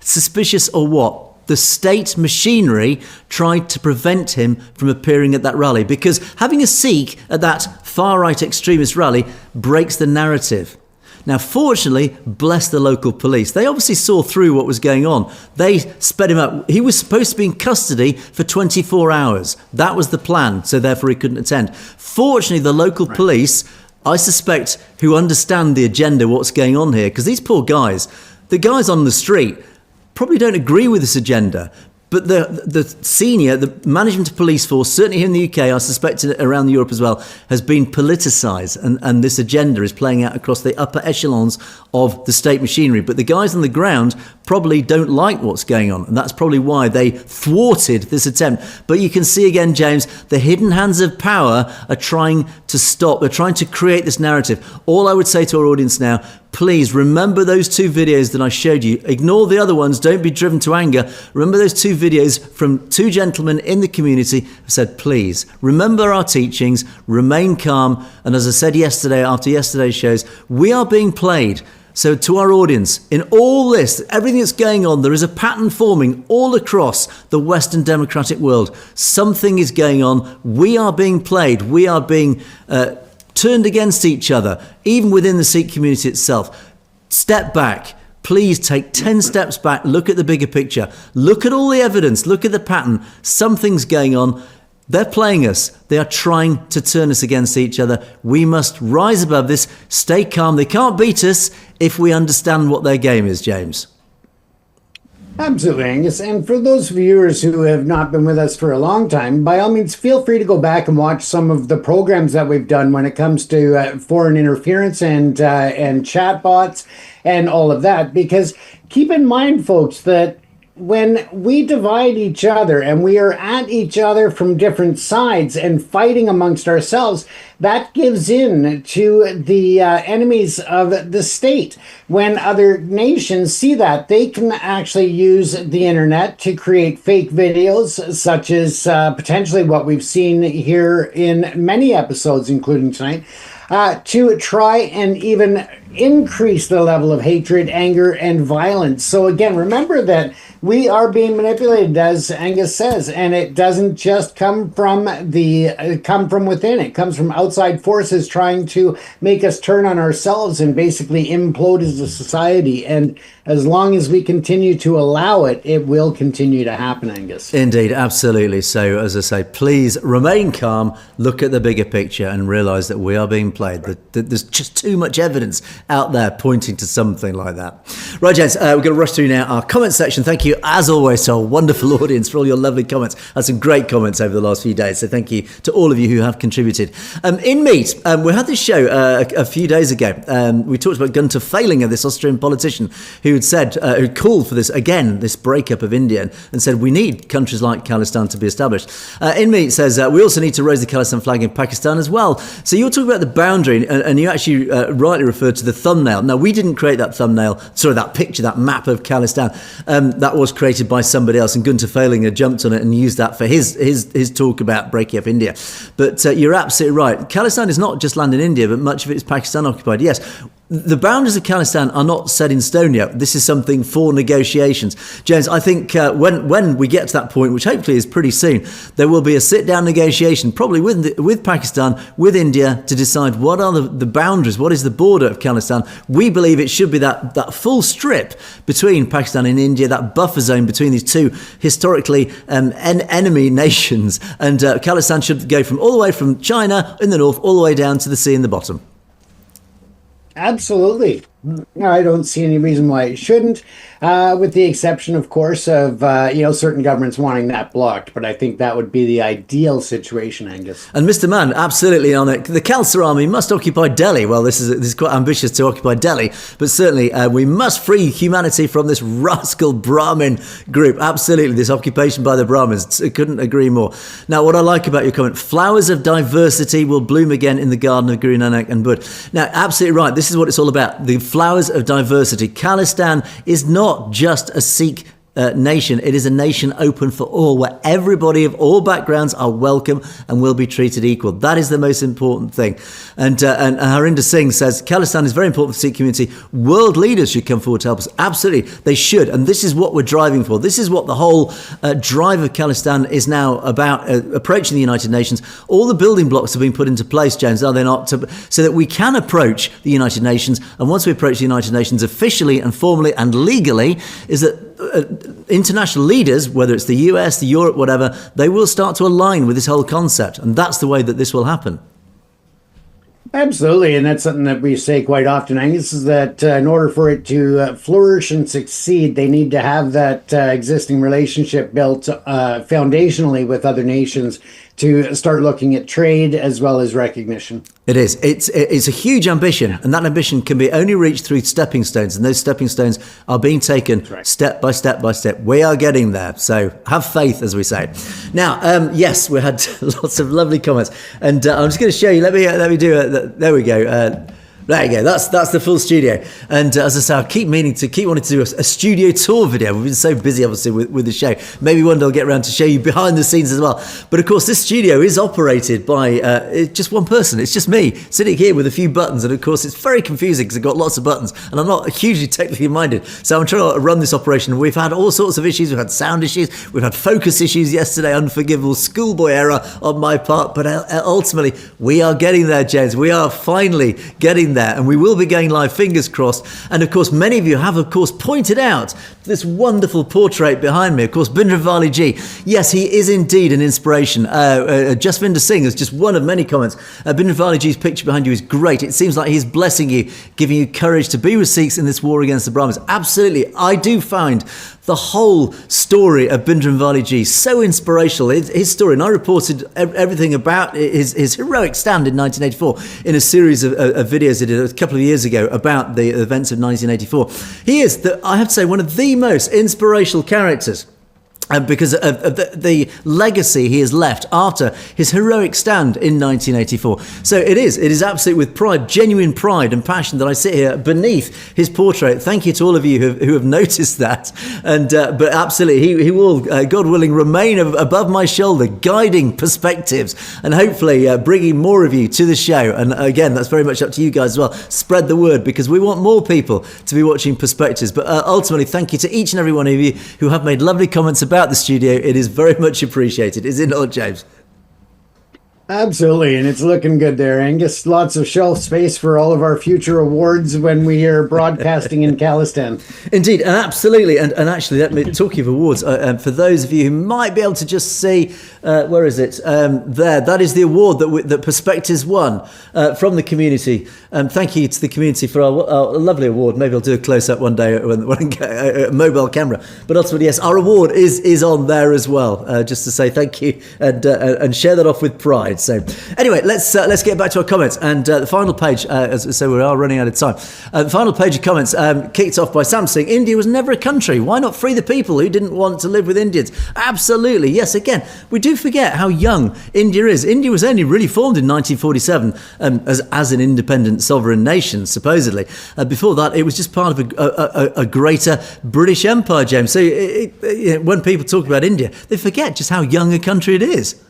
Suspicious or what? The state machinery tried to prevent him from appearing at that rally because having a Sikh at that far-right extremist rally breaks the narrative. Now, fortunately, bless the local police. They obviously saw through what was going on. They sped him up. He was supposed to be in custody for 24 hours. That was the plan, so therefore he couldn't attend. Fortunately, the local police, I suspect, who understand the agenda, what's going on here, because these poor guys, the guys on the street, probably don't agree with this agenda, but the management of police force, certainly here in the UK, I suspect around Europe as well, has been politicised, and this agenda is playing out across the upper echelons of the state machinery. But the guys on the ground probably don't like what's going on, and that's probably why they thwarted this attempt. But you can see again, James, the hidden hands of power are trying to stop, they're trying to create this narrative. All I would say to our audience now, please remember those two videos that I showed you. Ignore the other ones. Don't be driven to anger. Remember those two videos from two gentlemen in the community who said, please remember our teachings, remain calm. And as I said yesterday, after yesterday's shows, we are being played. So to our audience, in all this, everything that's going on, there is a pattern forming all across the Western democratic world. Something is going on. We are being played. We are being turned against each other, even within the Sikh community itself. Step back. Please take 10 steps back. Look at the bigger picture. Look at all the evidence. Look at the pattern. Something's going on. They're playing us. They are trying to turn us against each other. We must rise above this. Stay calm. They can't beat us if we understand what their game is, James. Absolutely, Angus. And for those viewers who have not been with us for a long time, by all means, feel free to go back and watch some of the programs that we've done when it comes to foreign interference and chatbots and all of that. Because keep in mind, folks, that when we divide each other and we are at each other from different sides and fighting amongst ourselves, that gives in to the enemies of the state. When other nations see that, they can actually use the internet to create fake videos, such as potentially what we've seen here in many episodes, including tonight, to try and even increase the level of hatred, anger, and violence. So again, remember that we are being manipulated, as Angus says, and it doesn't just come from within. It comes from outside forces trying to make us turn on ourselves and basically implode as a society. And as long as we continue to allow it, it will continue to happen, Angus. Indeed, absolutely. So, as I say, please remain calm, look at the bigger picture and realise that we are being played. There's just too much evidence out there pointing to something like that. Right, gents, we're going to rush through now our comment section. Thank you, as always, to our wonderful audience for all your lovely comments. Had some great comments over the last few days, so thank you to all of you who have contributed. In Meet, we had this show a few days ago. We talked about Gunter Failing, this Austrian politician who had said, who called for this breakup of India and said we need countries like Khalistan to be established. In Meet says we also need to raise the Khalistan flag in Pakistan as well. So you're talking about the boundary, and you actually rightly referred to the thumbnail. Now, we didn't create that thumbnail, that picture, that map of Khalistan, that was created by somebody else, and Gunter Falinger jumped on it and used that for his talk about breaking up India. But you're absolutely right. Khalistan is not just land in India, but much of it is Pakistan occupied. Yes, the boundaries of Khalistan are not set in stone yet. This is something for negotiations. James, I think when we get to that point, which hopefully is pretty soon, there will be a sit-down negotiation, probably with Pakistan, with India, to decide what are the boundaries, what is the border of Khalistan. We believe it should be that full strip between Pakistan and India, that buffer zone between these two historically enemy nations. And Khalistan should go from all the way from China in the north all the way down to the sea in the bottom. Absolutely. I don't see any reason why it shouldn't, with the exception, of course, of certain governments wanting that blocked. But I think that would be the ideal situation, Angus. And Mr. Mann, absolutely on it. The Khalsa army must occupy Delhi. Well, this is quite ambitious to occupy Delhi, but certainly we must free humanity from this rascal Brahmin group. Absolutely, this occupation by the Brahmins. I couldn't agree more. Now, what I like about your comment, flowers of diversity will bloom again in the garden of Guru Nanak and Buddha. Now, absolutely right. This is what it's all about. The flowers of diversity. Khalistan is not just a Sikh nation. It is a nation open for all, where everybody of all backgrounds are welcome and will be treated equal. That is the most important thing. And Harinder Singh says, Khalistan is very important for the Sikh community. World leaders should come forward to help us. Absolutely, they should. And this is what we're driving for. This is what the whole drive of Khalistan is now about, approaching the United Nations. All the building blocks have been put into place, James, are they not? So that we can approach the United Nations. And once we approach the United Nations officially and formally and legally, is that international leaders, whether it's the US, the Europe, whatever, they will start to align with this whole concept. And that's the way that this will happen. Absolutely, and that's something that we say quite often, Angus, is that in order for it to flourish and succeed, they need to have that existing relationship built foundationally with other nations to start looking at trade as well as recognition. It is. It's a huge ambition, and that ambition can be only reached through stepping stones, and those stepping stones are being taken step by step by step. We are getting there, so have faith, as we say. Now, yes, we had lots of lovely comments, and I'm just going to show you. Let me do it. There we go. There you go. That's the full studio. And as I say, I keep wanting to do a studio tour video. We've been so busy, obviously, with the show. Maybe one day I'll get around to show you behind the scenes as well. But of course, this studio is operated by just one person. It's just me sitting here with a few buttons. And of course, it's very confusing because I've got lots of buttons and I'm not hugely technically minded. So I'm trying to run this operation. We've had all sorts of issues. We've had sound issues. We've had focus issues yesterday. Unforgivable schoolboy error on my part. But ultimately, we are getting there, James. We are finally getting there, and we will be going live, fingers crossed. And of course, many of you have, of course, pointed out this wonderful portrait behind me. Of course, Bindranwale Ji. Yes, he is indeed an inspiration. Jasvinder Singh is just one of many comments. Bindranwale Ji's picture behind you is great. It seems like he's blessing you, giving you courage to be with Sikhs in this war against the Brahmins. Absolutely. I do find the whole story of Bindranwale Ji so inspirational. His story, and I reported everything about his heroic stand in 1984 in a series of videos I did a couple of years ago about the events of 1984. He is, I have to say, one of the most inspirational characters. Because of the legacy he has left after his heroic stand in 1984. So it is absolutely with pride, genuine pride and passion that I sit here beneath his portrait. Thank you to all of you who have noticed that. And but absolutely, he will, God willing, remain above my shoulder, guiding perspectives and hopefully bringing more of you to the show. And again, that's very much up to you guys as well. Spread the word, because we want more people to be watching Perspectives. But ultimately, thank you to each and every one of you who have made lovely comments about the studio. It is very much appreciated, is it not, James? Absolutely, and it's looking good there, Angus. Lots of shelf space for all of our future awards when we are broadcasting in Khalistan. Indeed, and absolutely, and actually, let me talk of awards. For those of you who might be able to just see, where is it? There, that is the award that Perspectives won from the community. Thank you to the community for our lovely award. Maybe I'll do a close-up one day when I get a mobile camera. But ultimately, yes, our award is on there as well. Just to say thank you and share that off with pride. So anyway, let's get back to our comments. And the final page, so we are running out of time. The final page of comments kicked off by Sam saying, India was never a country. Why not free the people who didn't want to live with Indians? Absolutely. Yes, again, we do forget how young India is. India was only really formed in 1947 as an independent sovereign nation, supposedly. Before that, it was just part of a greater British Empire, James. So when people talk about India, they forget just how young a country it is.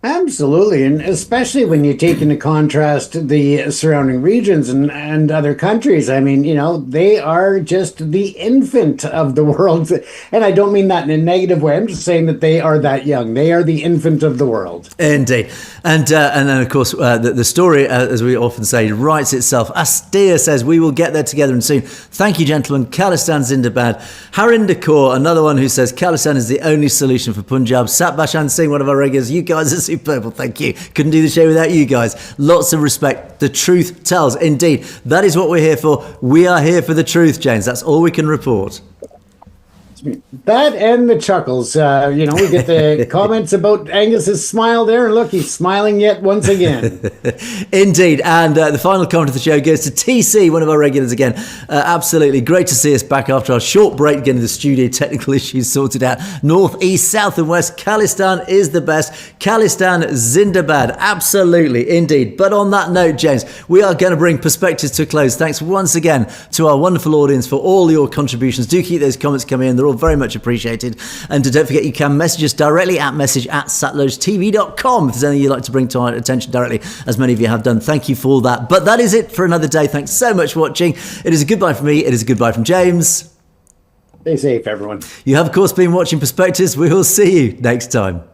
Absolutely, and especially when you take into contrast the surrounding regions and other countries. I mean, they are just the infant of the world. And I don't mean that in a negative way. I'm just saying that they are that young. They are the infant of the world. Indeed. And then, of course, the story, as we often say, writes itself. Astia says, we will get there together and soon. Thank you, gentlemen. Khalistan Zindabad. Harinder Kaur, another one who says, Khalistan is the only solution for Punjab. Satbashan Singh, one of our regulars. You guys are superb. Thank you. Couldn't do the show without you guys. Lots of respect. The truth tells. Indeed. That is what we're here for. We are here for the truth, James. That's all we can report. That and the chuckles. We get the comments about Angus's smile there. And look, he's smiling yet once again. Indeed. And the final comment of the show goes to TC, one of our regulars again. Absolutely. Great to see us back after our short break, getting the studio technical issues sorted out. North, east, south and west. Khalistan is the best. Khalistan Zindabad. Absolutely. Indeed. But on that note, James, we are going to bring Perspectives to a close. Thanks once again to our wonderful audience for all your contributions. Do keep those comments coming in. They're all very much appreciated. And don't forget, you can message us directly at message@satlogetv.com if there's anything you'd like to bring to our attention directly, as many of you have done. Thank you for that. But that is it for another day. Thanks so much for watching. It is a goodbye from me. It is a goodbye from James. Stay safe, everyone. You have, of course, been watching Perspectives. We will see you next time.